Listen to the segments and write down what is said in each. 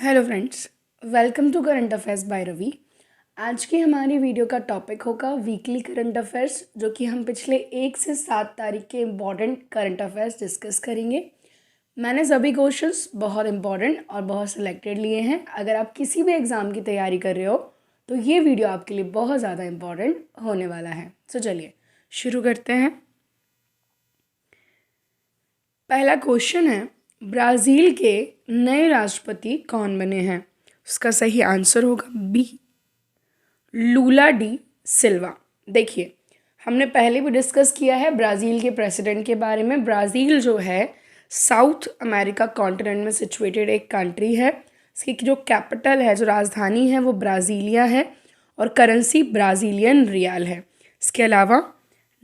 Hello friends, welcome to current affairs by Ravi. आज की हमारी वीडियो का टॉपिक होगा वीकली करंट अफेयर्स, जो कि हम पिछले 1 से 7 तारीख के इम्पॉर्टेंट करंट अफेयर्स डिस्कस करेंगे। मैंने सभी क्वेश्चंस बहुत इंपॉर्टेंट और बहुत सिलेक्टेड लिए हैं। अगर आप किसी भी एग्ज़ाम की तैयारी कर रहे हो तो ये वीडियो आपके लिए बहुत ज़्यादा इंपॉर्टेंट होने वाला है। तो चलिए शुरू करते हैं। पहला क्वेश्चन है, ब्राज़ील के नए राष्ट्रपति कौन बने हैं? उसका सही आंसर होगा बी, लूला डी सिल्वा। देखिए, हमने पहले भी डिस्कस किया है ब्राज़ील के प्रेसिडेंट के बारे में। ब्राज़ील जो है साउथ अमेरिका कॉन्टिनेंट में सिचुएटेड एक कंट्री है। इसकी जो कैपिटल है, जो राजधानी है, वो ब्राज़ीलिया है और करेंसी ब्राज़ीलियन रियाल है। इसके अलावा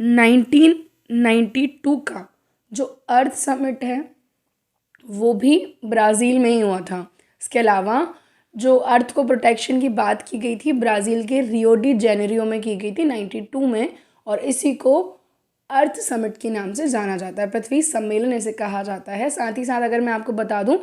1992 का जो अर्थ समिट है वो भी ब्राज़ील में ही हुआ था। इसके अलावा जो अर्थ को प्रोटेक्शन की बात की गई थी, ब्राज़ील के रियो डी जेनेरियो में की गई थी 92 में, और इसी को अर्थ समिट के नाम से जाना जाता है। पृथ्वी सम्मेलन इसे कहा जाता है। साथ ही साथ अगर मैं आपको बता दूं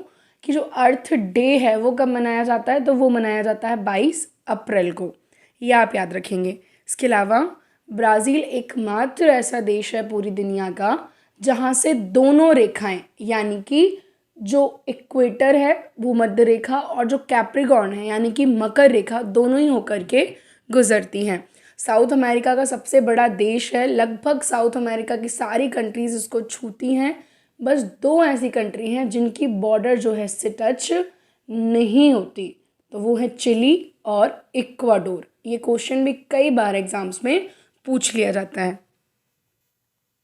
कि जो अर्थ डे है वो कब मनाया जाता है, तो वो मनाया जाता है 22 अप्रैल को। ये आप याद रखेंगे। इसके अलावा ब्राज़ील एकमात्र ऐसा देश है पूरी दुनिया का जहाँ से दोनों रेखाएं, यानी कि जो इक्वेटर है भूमध्य रेखा और जो कैप्रिकॉर्न है यानी कि मकर रेखा, दोनों ही होकर के गुजरती हैं। साउथ अमेरिका का सबसे बड़ा देश है। लगभग साउथ अमेरिका की सारी कंट्रीज़ इसको छूती हैं। बस 2 ऐसी कंट्री हैं जिनकी बॉर्डर जो है इससे टच नहीं होती, तो वो है चिली और इक्वाडोर। ये क्वेश्चन भी कई बार एग्जाम्स में पूछ लिया जाता है।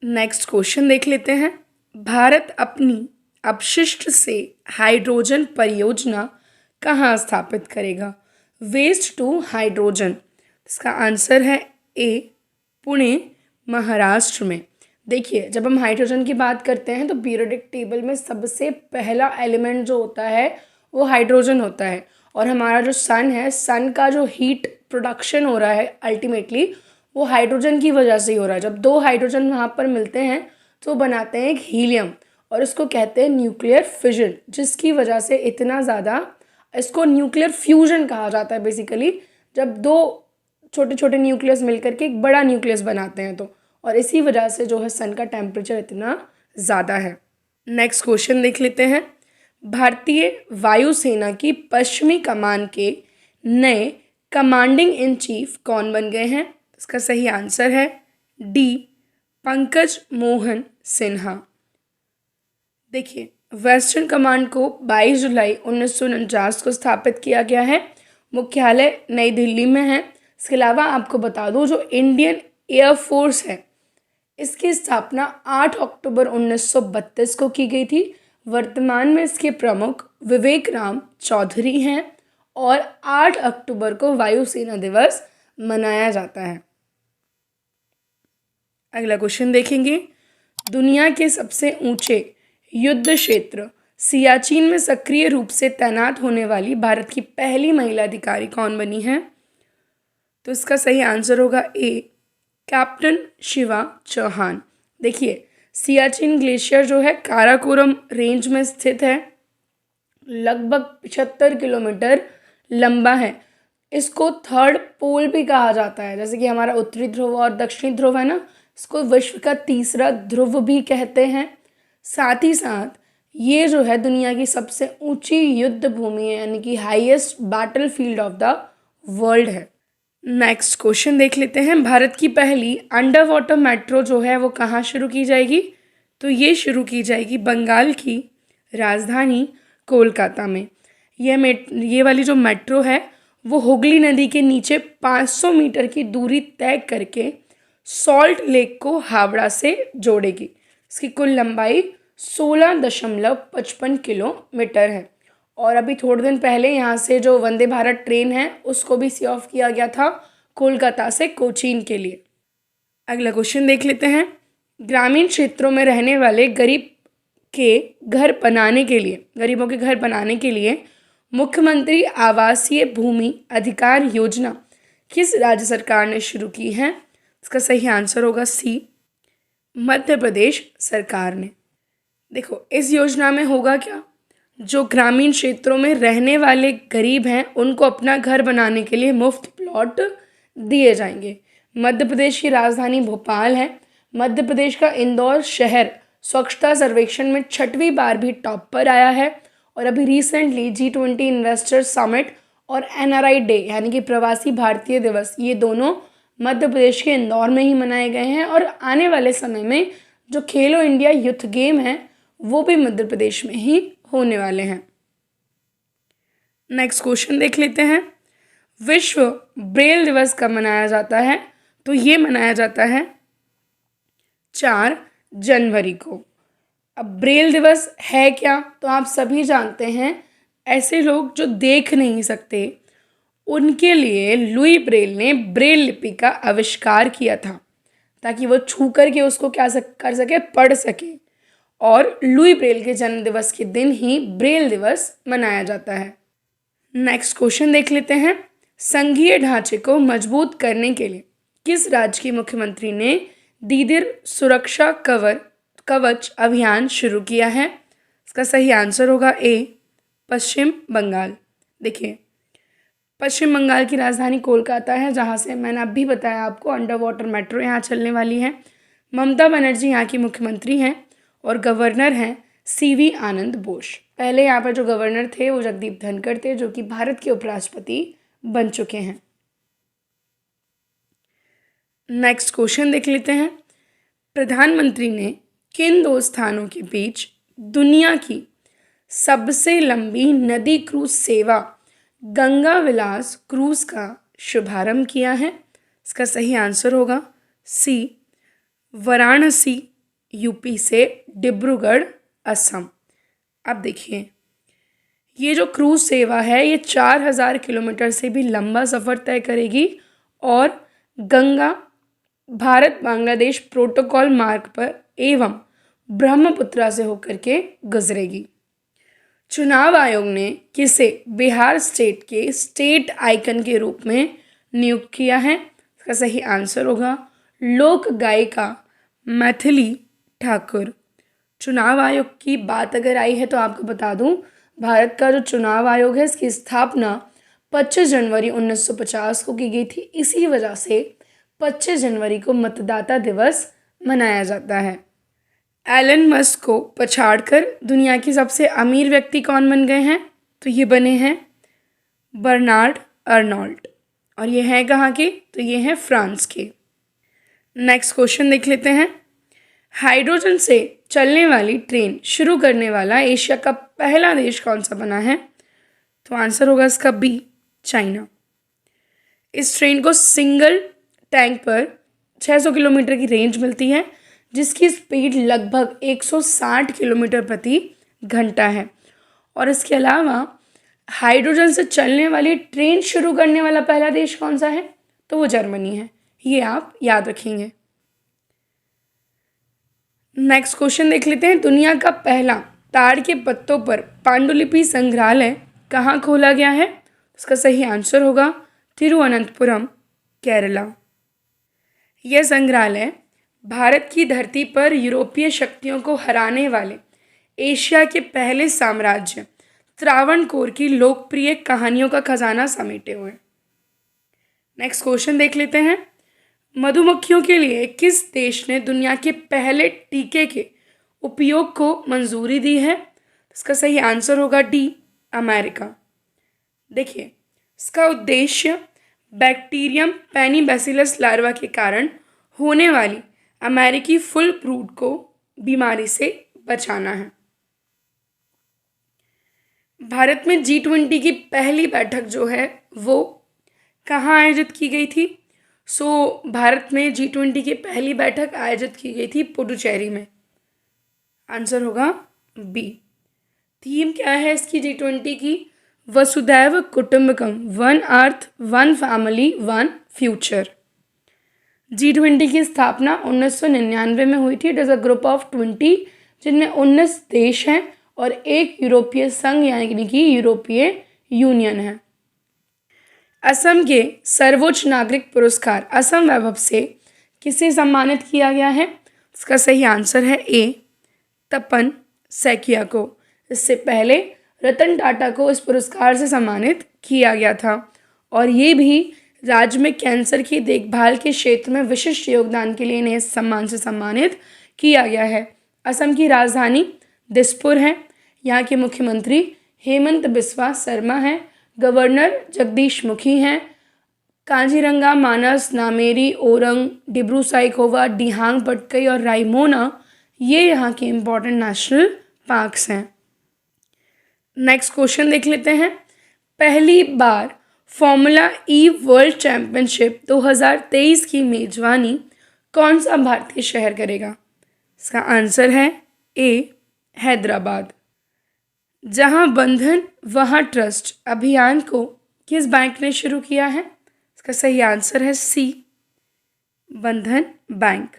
नेक्स्ट क्वेश्चन देख लेते हैं। भारत अपनी अपशिष्ट से हाइड्रोजन परियोजना कहाँ स्थापित करेगा? Waste to hydrogen. इसका आंसर है ए, पुणे, महाराष्ट्र में। देखिए, जब हम हाइड्रोजन की बात करते हैं तो पीरियोडिक टेबल में सबसे पहला एलिमेंट जो होता है वो हाइड्रोजन होता है। और हमारा जो सन है, सन का जो हीट प्रोडक्शन हो रहा है अल्टीमेटली वो हाइड्रोजन की वजह से ही हो रहा है। जब 2 हाइड्रोजन वहाँ पर मिलते हैं तो बनाते हैं एक हीलियम, और इसको कहते हैं न्यूक्लियर फिजन, जिसकी वजह से इतना ज़्यादा, इसको न्यूक्लियर फ्यूजन कहा जाता है बेसिकली, जब 2 छोटे छोटे न्यूक्लियस मिलकर के एक बड़ा न्यूक्लियस बनाते हैं। तो और इसी वजह से जो है सन का टेम्परेचर इतना ज़्यादा है। नेक्स्ट क्वेश्चन देख लेते हैं। भारतीय वायुसेना की पश्चिमी कमान के नए कमांडिंग इन चीफ कौन बन गए हैं? इसका सही आंसर है डी, पंकज मोहन सिन्हा। देखिए, वेस्टर्न कमांड को 22 जुलाई 1949 को स्थापित किया गया है। मुख्यालय नई दिल्ली में है। इसके अलावा आपको बता दूं, जो इंडियन एयरफोर्स है इसकी स्थापना 8 अक्टूबर 1932 को की गई थी। वर्तमान में इसके प्रमुख विवेक राम चौधरी हैं और 8 अक्टूबर को वायुसेना दिवस मनाया जाता है। अगला क्वेश्चन देखेंगे। दुनिया के सबसे ऊंचे युद्ध क्षेत्र सियाचिन में सक्रिय रूप से तैनात होने वाली भारत की पहली महिला अधिकारी कौन बनी है? तो इसका सही आंसर होगा ए, कैप्टन शिवा चौहान। देखिए, सियाचिन ग्लेशियर जो है काराकोरम रेंज में स्थित है, लगभग 75 किलोमीटर लंबा है। इसको थर्ड पोल भी कहा जाता है, जैसे कि हमारा उत्तरी ध्रुव और दक्षिणी ध्रुव है ना, इसको विश्व का तीसरा ध्रुव भी कहते हैं। साथ ही साथ ये जो है दुनिया की सबसे ऊंची युद्ध भूमि है, यानी कि highest battle field of the world है। नेक्स्ट क्वेश्चन देख लेते हैं। भारत की पहली अंडर वाटर मेट्रो जो है वो कहाँ शुरू की जाएगी? तो ये शुरू की जाएगी बंगाल की राजधानी कोलकाता में। ये वाली जो मेट्रो है वो हुगली नदी के नीचे 500 मीटर की दूरी तय करके सॉल्ट लेक को हावड़ा से जोड़ेगी। इसकी कुल लंबाई 16.55 किलोमीटर है। और अभी थोड़े दिन पहले यहाँ से जो वंदे भारत ट्रेन है उसको भी सी ऑफ किया गया था कोलकाता से कोचीन के लिए। अगला क्वेश्चन देख लेते हैं। ग्रामीण क्षेत्रों में रहने वाले गरीबों के घर बनाने के लिए मुख्यमंत्री आवासीय भूमि अधिकार योजना किस राज्य सरकार ने शुरू की है? इसका सही आंसर होगा सी, मध्य प्रदेश सरकार ने। देखो, इस योजना में होगा क्या, जो ग्रामीण क्षेत्रों में रहने वाले गरीब हैं उनको अपना घर बनाने के लिए मुफ्त प्लॉट दिए जाएंगे। मध्य प्रदेश की राजधानी भोपाल है। मध्य प्रदेश का इंदौर शहर स्वच्छता सर्वेक्षण में 6वीं बार भी टॉप पर आया है। और अभी रिसेंटली G20 इन्वेस्टर समिट और NRI डे यानी कि प्रवासी भारतीय दिवस, ये दोनों मध्य प्रदेश के इंदौर में ही मनाए गए हैं। और आने वाले समय में जो खेलो इंडिया यूथ गेम है वो भी मध्य प्रदेश में ही होने वाले हैं। नेक्स्ट क्वेश्चन देख लेते हैं। विश्व ब्रेल दिवस कब मनाया जाता है? तो ये मनाया जाता है 4 जनवरी को। अब ब्रेल दिवस है क्या? तो आप सभी जानते हैं, ऐसे लोग जो देख नहीं सकते उनके लिए लुई ब्रेल ने ब्रेल लिपि का आविष्कार किया था ताकि वो छू करके उसको कर सके, पढ़ सके। और लुई ब्रेल के जन्म दिवस के दिन ही ब्रेल दिवस मनाया जाता है। नेक्स्ट क्वेश्चन देख लेते हैं। संघीय ढांचे को मजबूत करने के लिए किस राज्य के मुख्यमंत्री ने दीदिर सुरक्षा कवच अभियान शुरू किया है? इसका सही आंसर होगा ए, पश्चिम बंगाल। देखिए, पश्चिम बंगाल की राजधानी कोलकाता है, जहाँ से मैंने अभी बताया आपको अंडर वाटर मेट्रो यहाँ चलने वाली है। ममता बनर्जी यहाँ की मुख्यमंत्री हैं और गवर्नर हैं CV आनंद बोस। पहले यहाँ पर जो गवर्नर थे वो जगदीप धनखड़ थे, जो कि भारत के उपराष्ट्रपति बन चुके हैं। नेक्स्ट क्वेश्चन देख लेते हैं। प्रधानमंत्री ने किन 2 स्थानों के बीच दुनिया की सबसे लंबी नदी क्रूज सेवा गंगा विलास क्रूज का शुभारंभ किया है? इसका सही आंसर होगा सी, वाराणसी UP से डिब्रूगढ़ असम। अब देखिए, ये जो क्रूज सेवा है ये 4000 किलोमीटर से भी लंबा सफ़र तय करेगी और गंगा भारत बांग्लादेश प्रोटोकॉल मार्ग पर एवं ब्रह्मपुत्रा से होकर के गुजरेगी। चुनाव आयोग ने किसे बिहार स्टेट के स्टेट आइकन के रूप में नियुक्त किया है? इसका सही आंसर होगा लोक गायिका मैथिली ठाकुर। चुनाव आयोग की बात अगर आई है तो आपको बता दूं, भारत का जो चुनाव आयोग है इसकी स्थापना 25 जनवरी 1950 को की गई थी। इसी वजह से 25 जनवरी को मतदाता दिवस मनाया जाता है। एलन मस्क को पछाड़कर दुनिया की सबसे अमीर व्यक्ति कौन बन गए हैं? तो ये बने हैं बर्नार्ड अर्नोल्ट। और ये हैं कहाँ के? तो ये हैं फ्रांस के। नेक्स्ट क्वेश्चन देख लेते हैं। हाइड्रोजन से चलने वाली ट्रेन शुरू करने वाला एशिया का पहला देश कौन सा बना है? तो आंसर होगा इसका बी, चाइना। इस ट्रेन को सिंगल टैंक पर 600 किलोमीटर की रेंज मिलती है, जिसकी स्पीड लगभग 160 किलोमीटर प्रति घंटा है। और इसके अलावा हाइड्रोजन से चलने वाली ट्रेन शुरू करने वाला पहला देश कौन सा है? तो वो जर्मनी है। ये आप याद रखेंगे। नेक्स्ट क्वेश्चन देख लेते हैं। दुनिया का पहला ताड़ के पत्तों पर पांडुलिपि संग्रहालय कहाँ खोला गया है? इसका सही आंसर होगा तिरुवनंतपुरम, केरला। यह संग्रहालय भारत की धरती पर यूरोपीय शक्तियों को हराने वाले एशिया के पहले साम्राज्य त्रावणकोर की लोकप्रिय कहानियों का खजाना समेटे हुए। नेक्स्ट क्वेश्चन देख लेते हैं। मधुमक्खियों के लिए किस देश ने दुनिया के पहले टीके के उपयोग को मंजूरी दी है? इसका सही आंसर होगा डी, अमेरिका। देखिए, इसका उद्देश्य बैक्टीरियम पेनिबैसिलस लार्वा के कारण होने वाली अमेरिकी फुल ब्रूड को बीमारी से बचाना है। भारत में G20 की पहली बैठक जो है वो कहाँ आयोजित की गई थी? भारत में G20 की पहली बैठक आयोजित की गई थी पुडुचेरी में। आंसर होगा बी। थीम क्या है इसकी G20 की? वसुधैव कुटुंबकम, one earth, one family, one future. G20 की स्थापना 1999 में हुई थी। It is a group of 20 जिनमें 19 देश हैं और एक यूरोपीय संघ यानी कि यूरोपीय यूनियन है। असम के सर्वोच्च नागरिक पुरस्कार असम वैभव से किसे सम्मानित किया गया है? इसका सही आंसर है ए, तपन सैकिया को। इससे पहले रतन टाटा को इस पुरस्कार से सम्मानित किया गया था और ये भी राज्य में कैंसर की देखभाल के क्षेत्र में विशिष्ट योगदान के लिए इन्हें इस सम्मान से सम्मानित किया गया है। असम की राजधानी दिसपुर है। यहाँ के मुख्यमंत्री हेमंत बिस्वा शर्मा हैं। गवर्नर जगदीश मुखी हैं। काजीरंगा, मानस, नामेरी, ओरंग, डिब्रू साइखोवा, डिहांग पटकई और रायमोना ये यहाँ के इम्पॉर्टेंट नेशनल पार्क्स हैं। नेक्स्ट क्वेश्चन देख लेते हैं। पहली बार फॉर्मूला ई वर्ल्ड चैंपियनशिप 2023 की मेजबानी कौन सा भारतीय शहर करेगा? इसका आंसर है ए हैदराबाद। जहां बंधन वहां ट्रस्ट अभियान को किस बैंक ने शुरू किया है? इसका सही आंसर है सी बंधन बैंक।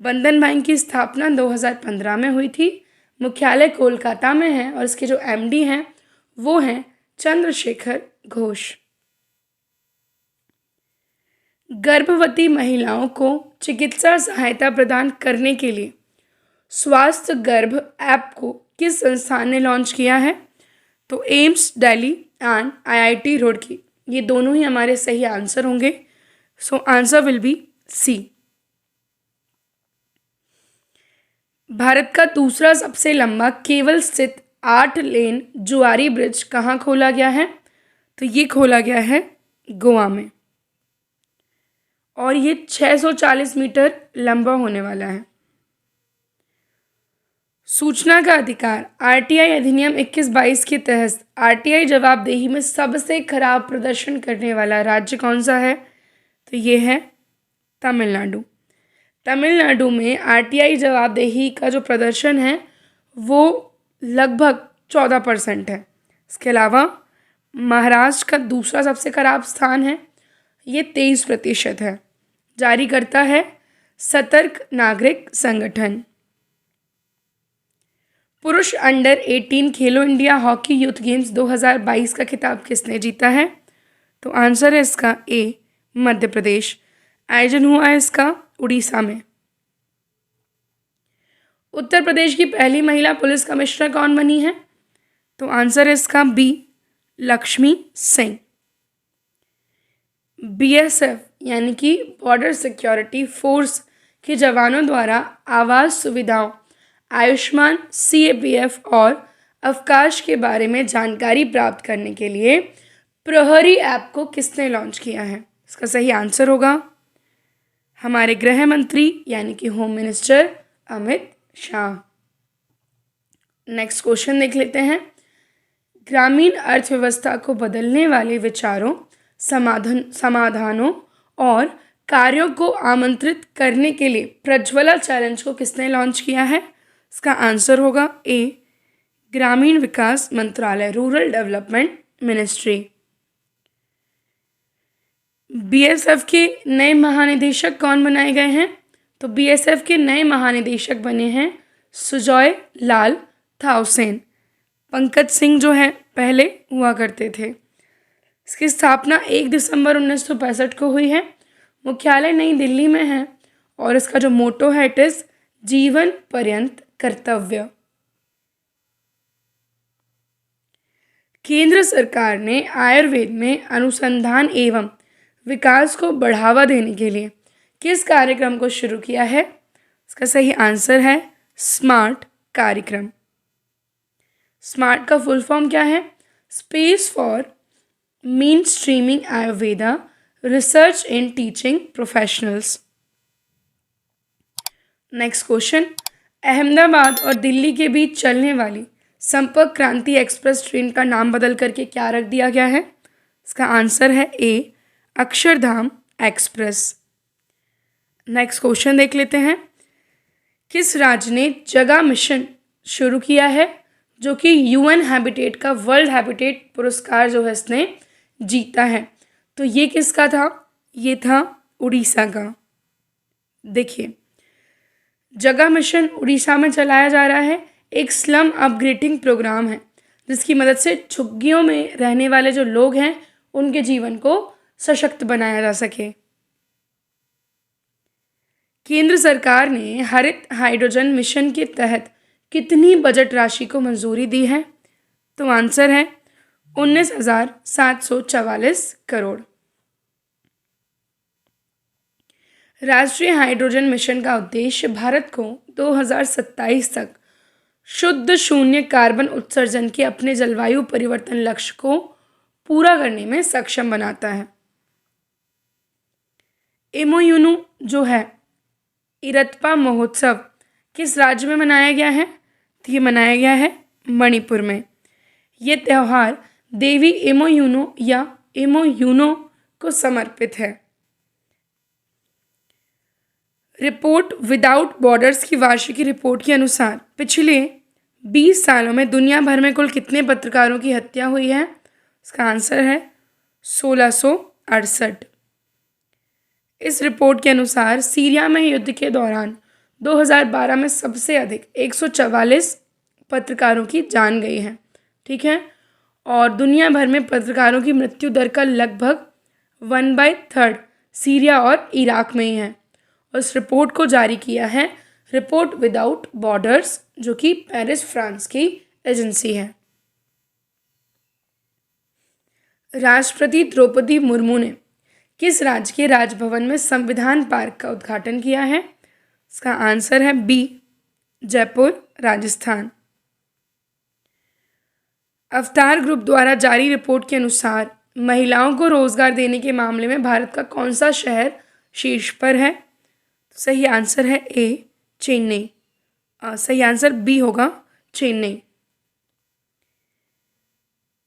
बंधन बैंक की स्थापना 2015 में हुई थी। मुख्यालय कोलकाता में है और इसके जो एमडी हैं वो हैं चंद्रशेखर घोष। गर्भवती महिलाओं को चिकित्सा सहायता प्रदान करने के लिए स्वास्थ्य गर्भ ऐप को किस संस्थान ने लॉन्च किया है? तो AIIMS Delhi and IIT Roorkee, ये दोनों ही हमारे सही आंसर होंगे। So answer will be C. Bharat का दूसरा सबसे लंबा केवल स्थित 8 लेन जुआरी ब्रिज कहाँ खोला गया है? तो ये खोला गया है गोवा में और ये 640 मीटर लंबा होने वाला है। सूचना का अधिकार आरटीआई अधिनियम 21-22 के तहत आरटीआई जवाबदेही में सबसे खराब प्रदर्शन करने वाला राज्य कौन सा है? तो ये है तमिलनाडु। तमिलनाडु में आरटीआई जवाबदेही का जो प्रदर्शन है वो लगभग 14% है। इसके अलावा महाराष्ट्र का दूसरा सबसे खराब स्थान है, ये 23% है। जारी करता है सतर्क नागरिक संगठन। पुरुष अंडर 18 खेलो इंडिया हॉकी यूथ गेम्स 2022 का खिताब किसने जीता है? तो आंसर है इसका ए मध्य प्रदेश। आयोजन हुआ है इसका उड़ीसा में। उत्तर प्रदेश की पहली महिला पुलिस कमिश्नर कौन बनी है? तो आंसर है इसका बी लक्ष्मी सिंह। बीएसएफ यानी कि बॉर्डर सिक्योरिटी फोर्स के जवानों द्वारा आवास सुविधाओं, आयुष्मान, सीएपीएफ और अवकाश के बारे में जानकारी प्राप्त करने के लिए प्रहरी ऐप को किसने लॉन्च किया है? इसका सही आंसर होगा हमारे गृह मंत्री यानी कि home minister Amit Shah. Next question देख लेते हैं। ग्रामीण अर्थव्यवस्था को बदलने वाले विचारों, समाधानों और कार्यों को आमंत्रित करने के लिए प्रज्वला चैलेंज को किसने लॉन्च किया है? इसका आंसर होगा ए ग्रामीण विकास मंत्रालय, रूरल डेवलपमेंट मिनिस्ट्री। बीएसएफ के नए महानिदेशक कौन बनाए गए हैं? तो बीएसएफ के नए महानिदेशक बने हैं सुजॉय लाल थाउसेन। पंकज सिंह जो है पहले हुआ करते थे। इसकी स्थापना 1 दिसंबर 1965 को हुई है। मुख्यालय नई दिल्ली में है और इसका जो मोटो है इट इज जीवन पर्यंत कर्तव्य। केंद्र सरकार ने आयुर्वेद में अनुसंधान एवं विकास को बढ़ावा देने के लिए किस कार्यक्रम को शुरू किया है? इसका सही आंसर है स्मार्ट कार्यक्रम। स्मार्ट का फुल फॉर्म क्या है? Space for main streaming Ayurveda research in teaching professionals. Next question. Ahmedabad और दिल्ली के बीच चलने वाली संपर्क क्रांति एक्सप्रेस ट्रेन का नाम बदल करके क्या रख दिया गया है? इसका आंसर है ए अक्षरधाम एक्सप्रेस। नेक्स्ट क्वेश्चन देख लेते हैं। किस राज्य ने जगह मिशन शुरू किया है जो कि यूएन हैबिटेट का वर्ल्ड हैबिटेट पुरस्कार जो है इसने जीता है? तो ये किसका था? ये था उड़ीसा का। देखिए, जगह मिशन उड़ीसा में चलाया जा रहा है। एक स्लम अपग्रेडिंग प्रोग्राम है जिसकी मदद से झुग्गियों में रहने वाले जो लोग हैं उनके जीवन को सशक्त बनाया जा सके। केंद्र सरकार ने हरित हाइड्रोजन मिशन के तहत कितनी बजट राशि को मंजूरी दी है? तो आंसर है 19,744 करोड़। राष्ट्रीय हाइड्रोजन मिशन का उद्देश्य भारत को 2027 तक शुद्ध शून्य कार्बन उत्सर्जन के अपने जलवायु परिवर्तन लक्ष्य को पूरा करने में सक्षम बनाता है। एमओयूनु जो है इरत्पा महोत्सव किस राज्य में मनाया गया है? तो ये मनाया गया है मणिपुर में। ये त्यौहार देवी एमोयूनो या एमोयूनो को समर्पित है। रिपोर्ट विदाउट बॉर्डर्स की वार्षिकी रिपोर्ट के अनुसार पिछले 20 सालों में दुनिया भर में कुल कितने पत्रकारों की हत्या हुई है? इसका आंसर है 1668। इस रिपोर्ट के अनुसार सीरिया में युद्ध के दौरान 2012 में सबसे अधिक 144 पत्रकारों की जान गई है। ठीक है, और दुनिया भर में पत्रकारों की मृत्यु दर का लगभग 1/3 सीरिया और इराक में ही है। उस रिपोर्ट को जारी किया है रिपोर्ट विदाउट बॉर्डर्स, जो कि पेरिस फ्रांस की एजेंसी है। राष्ट्रपति द्रौपदी मुर्मू ने किस राज्य के राजभवन में संविधान पार्क का उद्घाटन किया है? इसका आंसर है बी, जयपुर, राजस्थान। अवतार ग्रुप द्वारा जारी रिपोर्ट के अनुसार महिलाओं को रोजगार देने के मामले में भारत का कौन सा शहर शीर्ष पर है? सही आंसर है ए, चेन्नई। सही आंसर बी होगा, चेन्नई।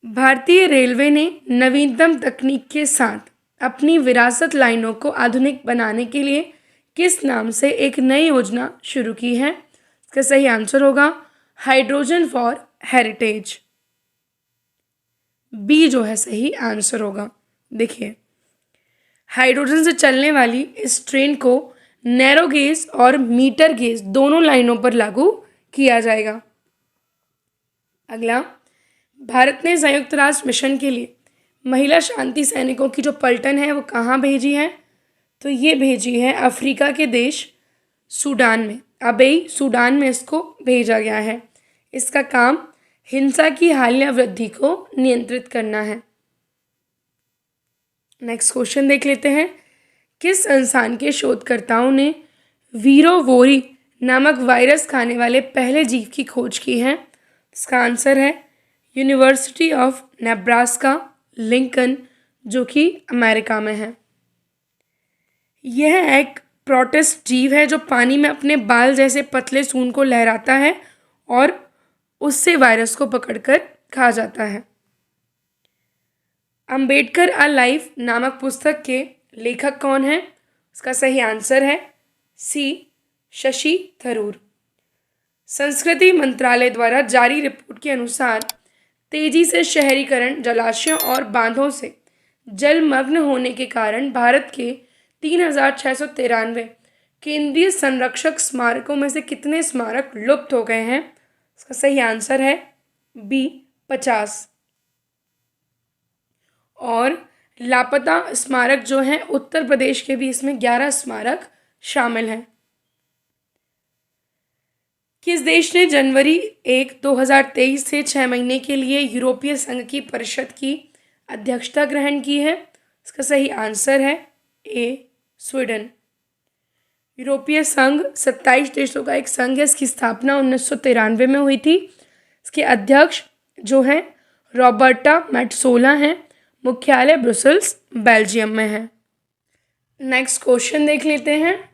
भारतीय रेलवे ने नवीनतम तकनीक के साथ अपनी विरासत लाइनों को आधुनिक बनाने के लिए किस नाम से एक नई योजना शुरू की है? इसका सही आंसर होगा हाइड्रोजन फॉर हेरिटेज। बी जो है सही आंसर होगा। देखिए, हाइड्रोजन से चलने वाली इस ट्रेन को नैरो गेज और मीटर गेज दोनों लाइनों पर लागू किया जाएगा। अगला, भारत ने संयुक्त राष्ट्र मिशन के लिए महिला शांति सैनिकों की जो पलटन है वो कहाँ भेजी है? तो ये भेजी है अफ्रीका के देश सूडान में। अबेई सूडान में इसको भेजा गया है। इसका काम हिंसा की हालिया वृद्धि को नियंत्रित करना है। नेक्स्ट क्वेश्चन देख लेते हैं। किस संस्थान के शोधकर्ताओं ने वीरोवोरी नामक वायरस खाने वाले पहले जीव की खोज की है? इसका आंसर है यूनिवर्सिटी ऑफ नेब्रास्का, लिंकन, जो कि अमेरिका में है। यह एक प्रोटिस्ट जीव है जो पानी में अपने बाल जैसे पतले सून को लहराता है और उससे वायरस को पकड़कर खा जाता है। अंबेडकर अ लाइफ नामक पुस्तक के लेखक कौन है? इसका सही आंसर है सी, शशि थरूर। संस्कृति मंत्रालय द्वारा जारी रिपोर्ट के अनुसार तेजी से शहरीकरण, जलाशयों और बांधों से जलमग्न होने के कारण भारत के 3,693 केंद्रीय संरक्षक स्मारकों में से कितने स्मारक लुप्त हो गए हैं? इसका सही आंसर है बी, 50। और लापता स्मारक जो हैं उत्तर प्रदेश के भी इसमें 11 स्मारक शामिल हैं। किस देश ने जनवरी 1, 2023 से 6 महीने के लिए यूरोपीय संघ की परिषद की अध्यक्षता ग्रहण की है? इसका सही आंसर है ए, स्वीडन। यूरोपीय संघ 27 देशों का एक संघ है। इसकी स्थापना 1993 में हुई थी। इसके अध्यक्ष जो हैं रॉबर्टा मेट्सोला हैं। मुख्यालय ब्रुसेल्स, बेल्जियम में है। नेक्स्ट क्वेश्चन देख लेते हैं।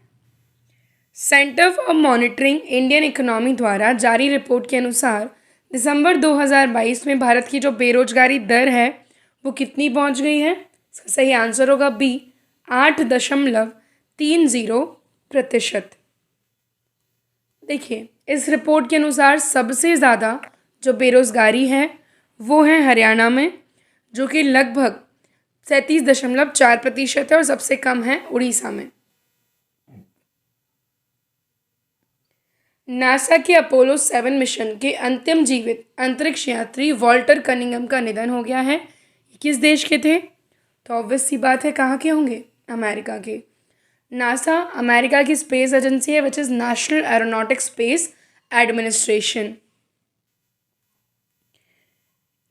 Centre for monitoring Indian economy द्वारा जारी रिपोर्ट के अनुसार दिसंबर 2022 में भारत की जो बेरोजगारी दर है वो कितनी पहुंच गई है? इसका सही आंसर होगा बी, 8.30%। देखिए, इस रिपोर्ट के अनुसार सबसे ज़्यादा जो बेरोजगारी है वो है हरियाणा में, जो कि लगभग 37.4% है, और सबसे कम है उड़ीसा में। नासा के अपोलो 7 मिशन के अंतिम जीवित अंतरिक्ष यात्री वॉल्टर कनिंगम का निधन हो गया है। किस देश के थे? तो ऑब्वियस सी बात है, कहाँ के होंगे? अमेरिका के। नासा अमेरिका की स्पेस एजेंसी है, which is national aeronautics space administration.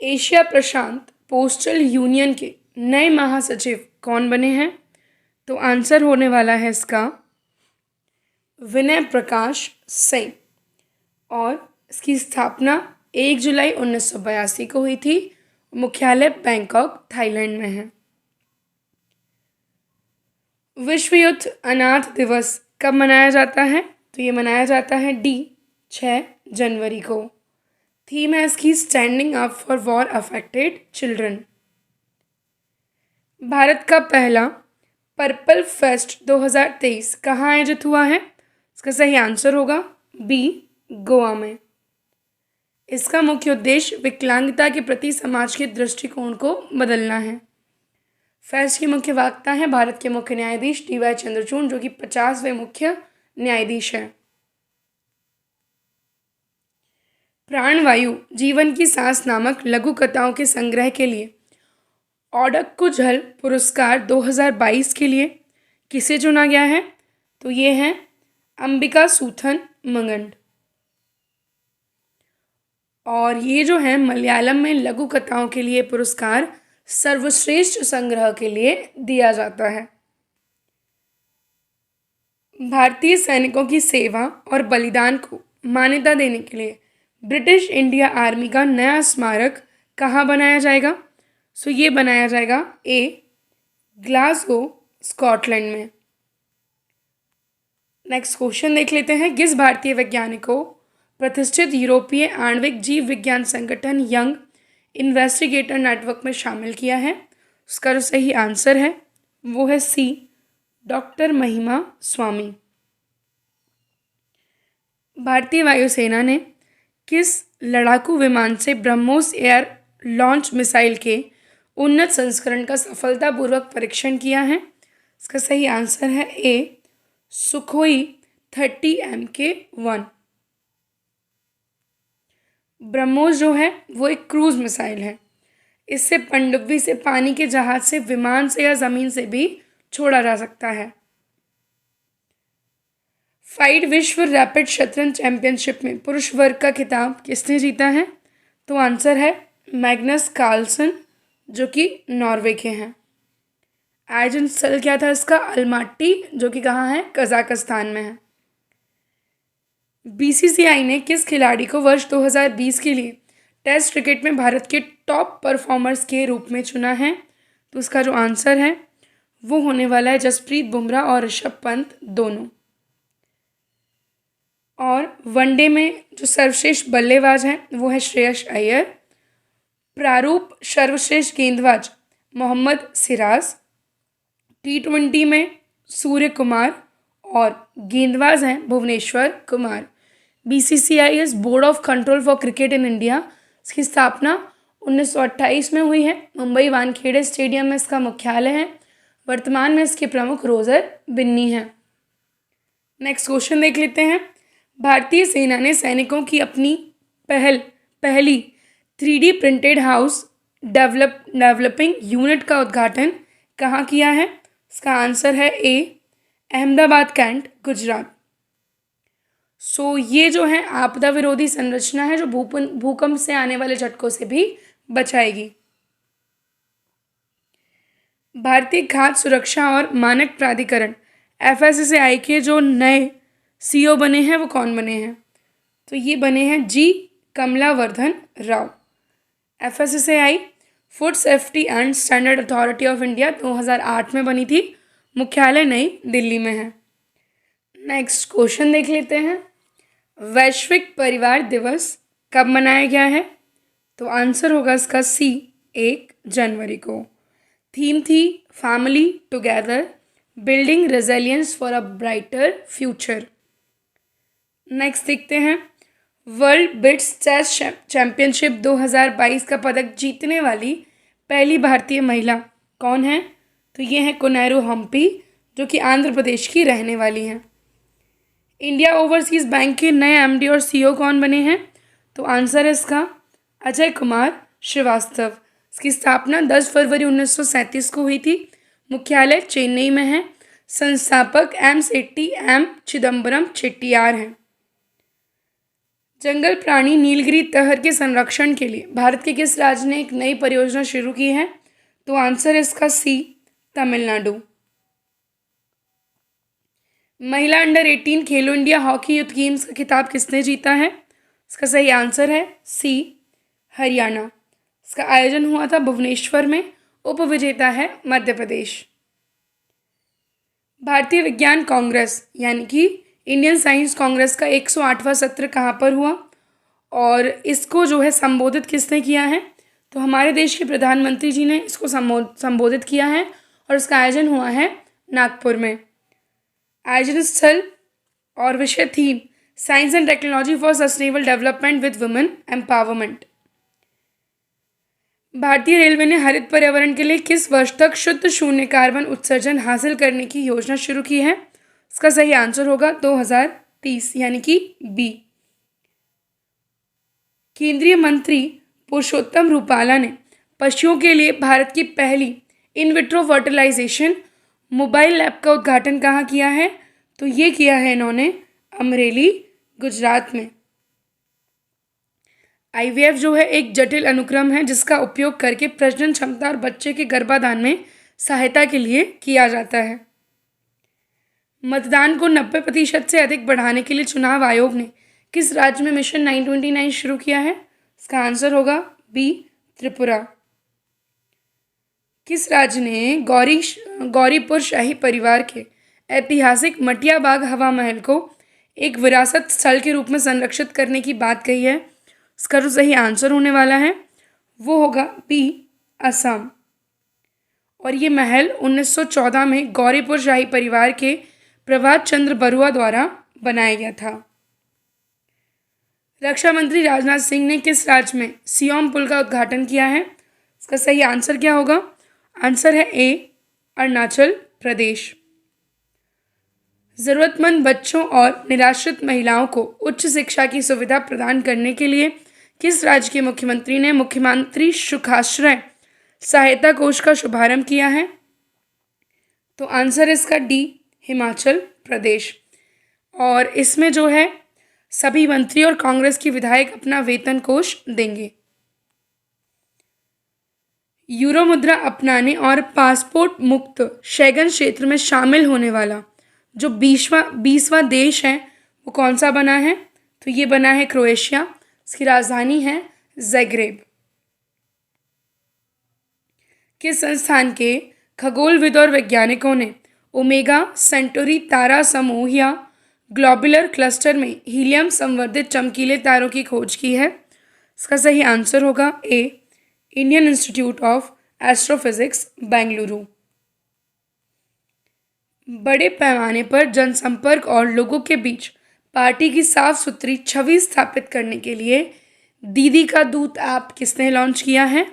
Asia Prashant postal union के नए महासचिव कौन बने हैं? तो आंसर होने वाला है इसका विनय प्रकाश सिंह। और इसकी स्थापना 1 जुलाई 1982 को हुई थी। मुख्यालय बैंकॉक, थाईलैंड में है। विश्व युद्ध अनाथ दिवस कब मनाया जाता है? तो ये मनाया जाता है 6 जनवरी को। थीम है इसकी standing up for war affected children. Bharat का पहला पर्पल फेस्ट 2023 कहाँ आयोजित हुआ है? इसका सही आंसर होगा बी, गोवा में। इसका मुख्य उद्देश्य विकलांगता के प्रति समाज के दृष्टिकोण को बदलना है। फेस्ट की मुख्य वक्ता है भारत के मुख्य न्यायाधीश DY चंद्रचूड़, जो कि 50वें मुख्य न्यायाधीश हैं। प्राणवायु जीवन की सांस नामक लघु कथाओं के संग्रह के लिए ओडक्कुझल पुरस्कार 2022 के लिए किसे चुना गया है? तो ये हैं अंबिका सूथन मंगंड। और ये जो है मलयालम में लघु कथाओं के लिए पुरस्कार सर्वश्रेष्ठ संग्रह के लिए दिया जाता है। भारतीय सैनिकों की सेवा और बलिदान को मान्यता देने के लिए ब्रिटिश इंडिया आर्मी का नया स्मारक कहाँ बनाया जाएगा? सो ये बनाया जाएगा ए, ग्लासगो, स्कॉटलैंड में। नेक्स्ट क्वेश्चन देख लेते हैं। किस भारतीय वैज्ञानिक को प्रतिष्ठित यूरोपीय आणविक जीव विज्ञान संगठन यंग इन्वेस्टिगेटर नेटवर्क में शामिल किया है? उसका जो सही आंसर है वो है सी, डॉक्टर महिमा स्वामी। भारतीय वायुसेना ने किस लड़ाकू विमान से ब्रह्मोस एयर लॉन्च मिसाइल के उन्नत संस्करण का सफलतापूर्वक परीक्षण किया है? इसका सही आंसर है ए, सुखोई 30 MK1। ब्रह्मोस जो है वो एक क्रूज मिसाइल है। इससे पनडुब्बी से, पानी के जहाज से, विमान से या जमीन से भी छोड़ा जा सकता है। फाइड विश्व रैपिड शतरंज चैंपियनशिप में पुरुष वर्ग का खिताब किसने जीता है? तो आंसर है मैग्नस कार्लसन, जो कि नॉर्वे के हैं। आयोजन स्थल क्या था इसका? अलमाटी, जो कि कहाँ है? कजाकिस्तान में है। BCCI ने किस खिलाड़ी को वर्ष 2020 के लिए टेस्ट क्रिकेट में भारत के टॉप परफॉर्मर्स के रूप में चुना है? तो उसका जो आंसर है वो होने वाला है जसप्रीत बुमराह और ऋषभ पंत दोनों। और वनडे में जो सर्वश्रेष्ठ बल्लेबाज हैं वो है श्रेयस अय्यर। प्रारूप सर्वश्रेष्ठ गेंदबाज मोहम्मद सिराज। T20 में सूर्य कुमार और गेंदबाज हैं Bhuvneshwar Kumar. BCCI is board of control for cricket in India. इसकी स्थापना 1928 में हुई है। मुंबई वानखेड़े स्टेडियम में इसका मुख्यालय है। वर्तमान में इसके प्रमुख रोजर बिन्नी हैं। नेक्स्ट क्वेश्चन देख लेते हैं। भारतीय सेना ने सैनिकों की अपनी पहली 3D printed house developing unit का उद्घाटन कहाँ किया है? इसका आंसर है ए, अहमदाबाद, कैंट, गुजरात। सो ये जो है आपदा विरोधी संरचना है जो भूकंप से आने वाले झटकों से भी बचाएगी। भारतीय खाद्य सुरक्षा और मानक प्राधिकरण FSSAI के जो नए CEO बने हैं वो कौन बने हैं? तो ये बने हैं G Kamalavardhan Rao. FSSAI food safety and standard authority of India 2008 में बनी थी। मुख्यालय नई दिल्ली में है। नेक्स्ट क्वेश्चन देख लेते हैं। वैश्विक परिवार दिवस कब मनाया गया है? तो आंसर होगा इसका सी, 1 जनवरी को। थीम थी family together, building resilience for a brighter future. Next देखते हैं। वर्ल्ड बिट्स चेस चैंपियनशिप 2022 का पदक जीतने वाली पहली भारतीय महिला कौन है? तो ये है कोनेरू हम्पी, जो कि आंध्र प्रदेश की रहने वाली हैं। इंडिया ओवरसीज़ बैंक के नए MD और CEO कौन बने हैं? तो आंसर है इसका अजय कुमार श्रीवास्तव। इसकी स्थापना 10 फरवरी 1937 को हुई थी। मुख्यालय चेन्नई में है। संस्थापक M. सेट्टी, M. चिदम्बरम चेट्टियार हैं। जंगल प्राणी नीलगिरी तहर के संरक्षण के लिए भारत के किस राज्य ने एक नई परियोजना शुरू की है? तो आंसर है इसका सी, तमिलनाडु। महिला अंडर 18 खेलो इंडिया हॉकी यूथ गेम्स का खिताब किसने जीता है? इसका सही आंसर है सी, हरियाणा। इसका आयोजन हुआ था भुवनेश्वर में। उपविजेता है मध्य प्रदेश। भारतीय विज्ञान कांग्रेस यानी कि इंडियन साइंस कांग्रेस का 108वां सत्र कहाँ पर हुआ और इसको जो है संबोधित किसने किया है? तो हमारे देश के प्रधानमंत्री जी ने इसको संबोधित किया है और इसका आयोजन हुआ है नागपुर में। आयोजन स्थल और विषय theme science and technology for sustainable development with women empowerment. भारतीय रेलवे ने हरित पर्यावरण के लिए किस वर्ष तक शुद्ध शून्य कार्बन उत्सर्जन हासिल करने की योजना शुरू की है? इसका सही आंसर होगा 2030 यानी कि बी। केंद्रीय मंत्री पुरुषोत्तम रूपाला ने पशुओं के लिए भारत की पहली in vitro fertilisation mobile lab का उद्घाटन कहाँ किया है? तो ये किया है इन्होंने अमरेली, गुजरात में। आईवीएफ जो है एक जटिल अनुक्रम है जिसका उपयोग करके प्रजनन क्षमता और बच्चे के गर्भाधान में सहायता के लिए किया जाता है। मतदान को 90% से अधिक बढ़ाने के लिए चुनाव आयोग ने किस राज्य में मिशन 929 शुरू किया है? इसका आंसर होगा बी, त्रिपुरा। किस राज्य ने गौरीपुर शाही परिवार के ऐतिहासिक मटिया बाग हवा महल को एक विरासत स्थल के रूप में संरक्षित करने की बात कही है? इसका जो सही आंसर होने वाला है वो होगा बी, असम। और ये महल 1914 में गौरीपुर शाही परिवार के प्रभात चंद्र बरुआ द्वारा बनाया गया था। रक्षा मंत्री राजनाथ सिंह ने किस राज्य में सियोम पुल का उद्घाटन किया है? इसका सही आंसर क्या होगा? आंसर है ए, अरुणाचल प्रदेश। ज़रूरतमंद बच्चों और निराश्रित महिलाओं को उच्च शिक्षा की सुविधा प्रदान करने के लिए किस राज्य के मुख्यमंत्री ने मुख्यमंत्री सुखाश्रय सहायता कोष का शुभारंभ किया है? तो आंसर इसका डी, हिमाचल प्रदेश। और इसमें जो है सभी मंत्री और कांग्रेस के विधायक अपना वेतन कोष देंगे। यूरो मुद्रा अपनाने और पासपोर्ट मुक्त शेंगन क्षेत्र में शामिल होने वाला जो 20वां देश है वो कौन सा बना है? तो ये बना है क्रोएशिया। इसकी राजधानी है ज़ैग्रेब। किस संस्थान के खगोलविद और वैज्ञानिकों ने ओमेगा सेंटोरी तारा समूह या ग्लोबुलर क्लस्टर में हीलियम संवर्धित चमकीले तारों की खोज की है? इसका सही आंसर होगा A, Indian Institute of Astrophysics, Bengaluru. बड़े पैमाने पर जनसंपर्क और लोगों के बीच पार्टी की साफ सुथरी छवि स्थापित करने के लिए दीदी का दूत ऐप किसने लॉन्च किया है?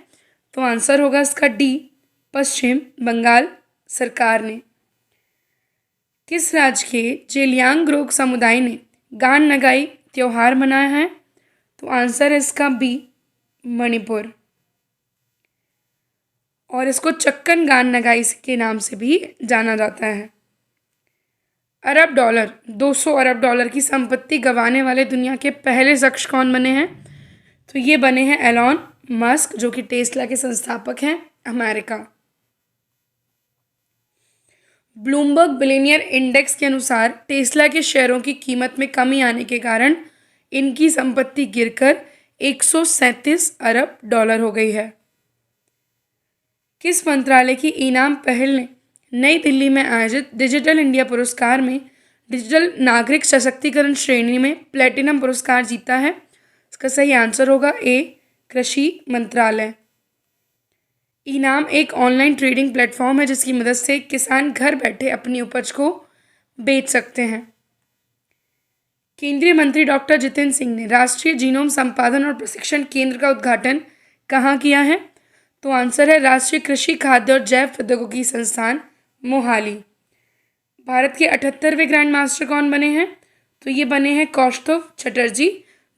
तो आंसर होगा इसका डी, पश्चिम बंगाल सरकार ने। किस राज्य के जेलियांगरोंग समुदाय ने गान नगाई त्यौहार मनाया है? तो आंसर है इसका बी, मणिपुर। और इसको चक्कन गान नगाई के नाम से भी जाना जाता है। अरब डॉलर 200 अरब डॉलर की संपत्ति गंवाने वाले दुनिया के पहले शख्स कौन बने हैं? तो ये बने हैं एलॉन मस्क जो कि टेस्ला के संस्थापक हैं, अमेरिका। ब्लूमबर्ग बिलियनियर इंडेक्स के अनुसार टेस्ला के शेयरों की कीमत में कमी आने के कारण इनकी संपत्ति गिरकर 137 अरब डॉलर हो गई है। किस मंत्रालय की इनाम पहल ने नई दिल्ली में आयोजित डिजिटल इंडिया पुरस्कार में डिजिटल नागरिक सशक्तिकरण श्रेणी में प्लेटिनम पुरस्कार जीता है? इसका सही आंसर होगा ए, कृषि मंत्रालय। इनाम एक ऑनलाइन ट्रेडिंग प्लेटफॉर्म है जिसकी मदद से किसान घर बैठे अपनी उपज को बेच सकते हैं। केंद्रीय मंत्री डॉक्टर जितेंद्र सिंह ने राष्ट्रीय जीनोम संपादन और प्रशिक्षण केंद्र का उद्घाटन कहाँ किया है? तो आंसर है राष्ट्रीय कृषि, खाद्य और जैव प्रौद्योगिकी संस्थान, मोहाली। भारत के 78वें ग्रैंड मास्टर कौन बने हैं? तो ये बने हैं कौस्तुभ चटर्जी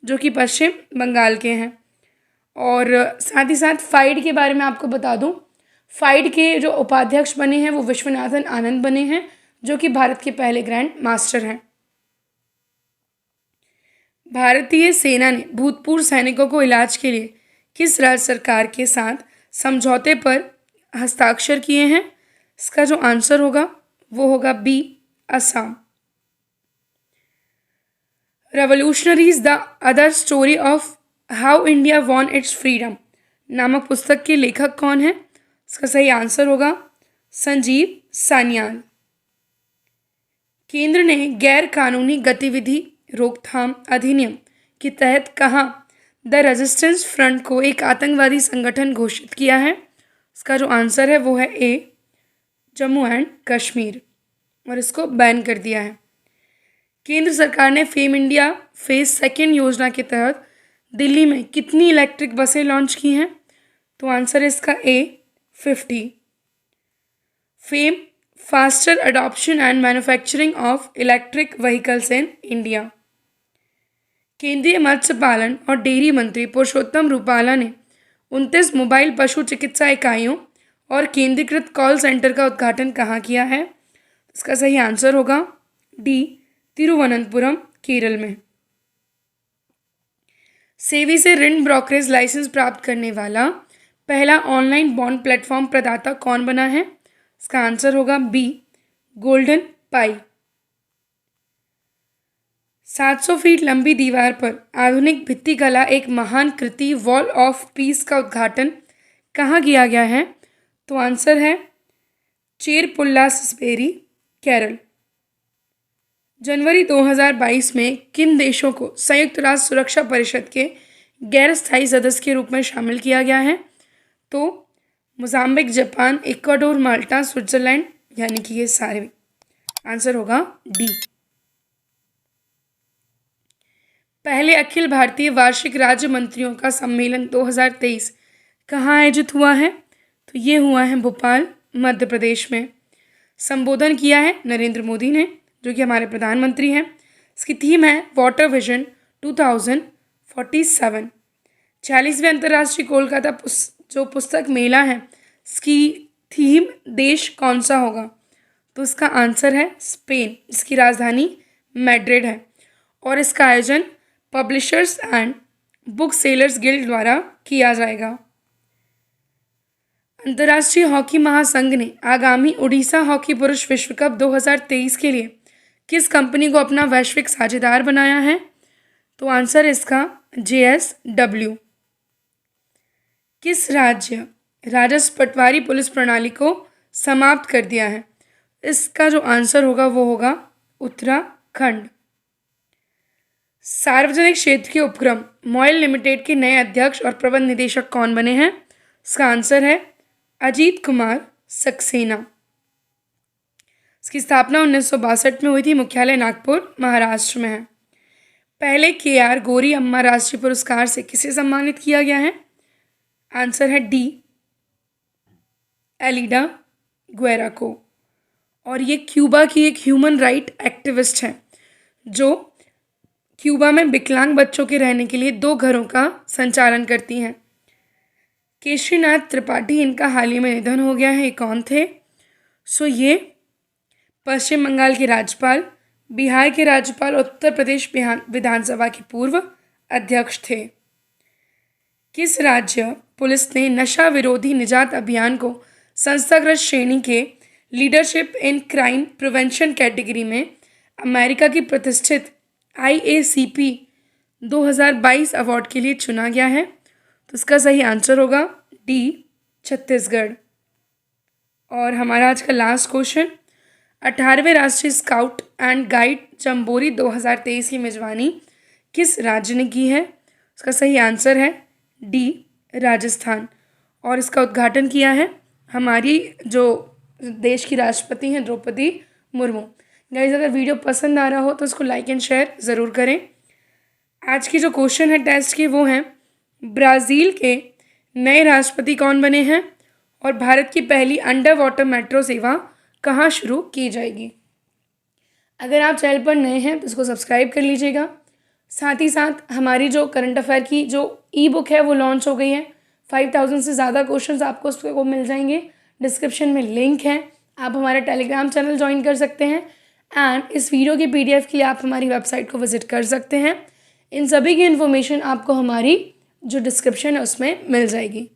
जो कि पश्चिम बंगाल के हैं। और साथ ही साथ फाइड के बारे में आपको बता दूं, फाइड के जो उपाध्यक्ष बने हैं वो विश्वनाथन आनंद बने हैं जो कि भारत के पहले ग्रैंड मास्टर हैं। भारतीय सेना ने भूतपूर्व सैनिकों को इलाज के लिए किस राज्य सरकार के साथ समझौते पर हस्ताक्षर किए हैं? इसका जो आंसर होगा वो होगा B, Assam. Revolutionaries the other story of how India won its freedom नामक पुस्तक के लेखक कौन है? इसका सही आंसर होगा संजीव सान्याल। केंद्र ने गैर कानूनी गतिविधि रोकथाम अधिनियम के तहत कहाँ द रेजिस्टेंस फ्रंट को एक आतंकवादी संगठन घोषित किया है? इसका जो आंसर है वो है ए, जम्मू एंड कश्मीर, और इसको बैन कर दिया है। केंद्र सरकार ने फेम इंडिया फेज सेकेंड योजना के तहत दिल्ली में कितनी इलेक्ट्रिक बसें लॉन्च की हैं? तो आंसर है इसका ए, 50। Fame faster adoption and manufacturing of electric vehicles in India. केंद्रीय मत्स्य पालन और डेयरी मंत्री पुरुषोत्तम रूपाला ने 29 मोबाइल पशु चिकित्सा इकाइयों और केंद्रीकृत कॉल सेंटर का उद्घाटन कहाँ किया है? इसका सही आंसर होगा डी, तिरुवनंतपुरम, केरल में। सेबी से ऋण ब्रोकरेज लाइसेंस प्राप्त करने वाला पहला ऑनलाइन बॉन्ड प्लेटफॉर्म प्रदाता कौन बना है? इसका आंसर होगा बी, गोल्डन पाई। 700 फीट लंबी दीवार पर आधुनिक भित्ति कला एक महान कृति वॉल ऑफ पीस का उद्घाटन कहाँ किया गया है? तो आंसर है चेरपुल्लास्पेरी, केरल। जनवरी 2022 में किन देशों को संयुक्त राष्ट्र सुरक्षा परिषद के गैर स्थायी सदस्य के रूप में शामिल किया गया है? तो मोजाम्बिक, जापान, इक्वाडोर, माल्टा, स्विट्जरलैंड, यानी कि ये सारे। आंसर होगा डी। पहले अखिल भारतीय वार्षिक राज्य मंत्रियों का सम्मेलन 2023 कहाँ आयोजित हुआ है? तो ये हुआ है भोपाल, मध्य प्रदेश में। संबोधन किया है नरेंद्र मोदी ने, जो कि हमारे प्रधानमंत्री हैं। इसकी थीम है वाटर विजन 2047। 46वें अंतर्राष्ट्रीय कोलकाता जो पुस्तक मेला है, इसकी थीम देश कौन सा होगा? तो इसका आंसर है स्पेन, जिसकी राजधानी मैड्रिड है, और इसका आयोजन publishers and book sellers guild द्वारा किया जाएगा। अंतर्राष्ट्रीय हॉकी महासंघ ने आगामी उड़ीसा हॉकी पुरुष विश्व कप 2023 के लिए किस कंपनी को अपना वैश्विक साझेदार बनाया है? तो आंसर इसका JSW। किस राज्य राजस्व पटवारी पुलिस प्रणाली को समाप्त कर दिया है? इसका जो आंसर होगा वो होगा उत्तराखंड। सार्वजनिक क्षेत्र के उपक्रम मॉयल लिमिटेड के नए अध्यक्ष और प्रबंध निदेशक कौन बने हैं? इसका आंसर है अजीत कुमार सक्सेना। इसकी स्थापना 1962 में हुई थी। मुख्यालय नागपुर, महाराष्ट्र में है। पहले KR गौरी अम्मा राष्ट्रीय पुरस्कार से किसे सम्मानित किया गया है? आंसर है डी, एलिडा गुएरा को, और ये क्यूबा की एक ह्यूमन राइट एक्टिविस्ट है, जो क्यूबा में विकलांग बच्चों के रहने के लिए 2 घरों का संचालन करती हैं। केशरीनाथ त्रिपाठी, इनका हाल ही में निधन हो गया है। ये कौन थे? ये पश्चिम बंगाल के राज्यपाल, बिहार के राज्यपाल, उत्तर प्रदेश विधानसभा के पूर्व अध्यक्ष थे। किस राज्य पुलिस ने नशा विरोधी निजात अभियान को संस्थागत श्रेणी के leadership in crime prevention category में अमेरिका की प्रतिष्ठित IACP 2022 अवार्ड के लिए चुना गया है? तो इसका सही आंसर होगा डी, छत्तीसगढ़। और हमारा आज का लास्ट क्वेश्चन, 18वें राष्ट्रीय स्काउट एंड गाइड जम्बोरी 2023 की मेजबानी किस राज्य ने की है? इसका सही आंसर है डी, राजस्थान, और इसका उद्घाटन किया है हमारी जो देश की राष्ट्रपति हैं द्रौपदी मुर्मू। गाइस, अगर वीडियो पसंद आ रहा हो तो इसको लाइक एंड शेयर ज़रूर करें। आज की जो क्वेश्चन है टेस्ट की वो हैं, ब्राज़ील के नए राष्ट्रपति कौन बने हैं और भारत की पहली अंडर वाटर मेट्रो सेवा कहाँ शुरू की जाएगी? अगर आप चैनल पर नए हैं तो इसको सब्सक्राइब कर लीजिएगा। साथ ही साथ हमारी जो करंट अफेयर की जो ई-बुक है वो लॉन्च हो गई है। 5000 से ज़्यादा क्वेश्चंस आपको उसको मिल जाएंगे। डिस्क्रिप्शन में लिंक है, आप हमारा टेलीग्राम चैनल ज्वाइन कर सकते हैं, एंड इस वीडियो की PDF के लिए आप हमारी वेबसाइट को विजिट कर सकते हैं। इन सभी की इन्फॉर्मेशन आपको हमारी जो डिस्क्रिप्शन है उसमें मिल जाएगी।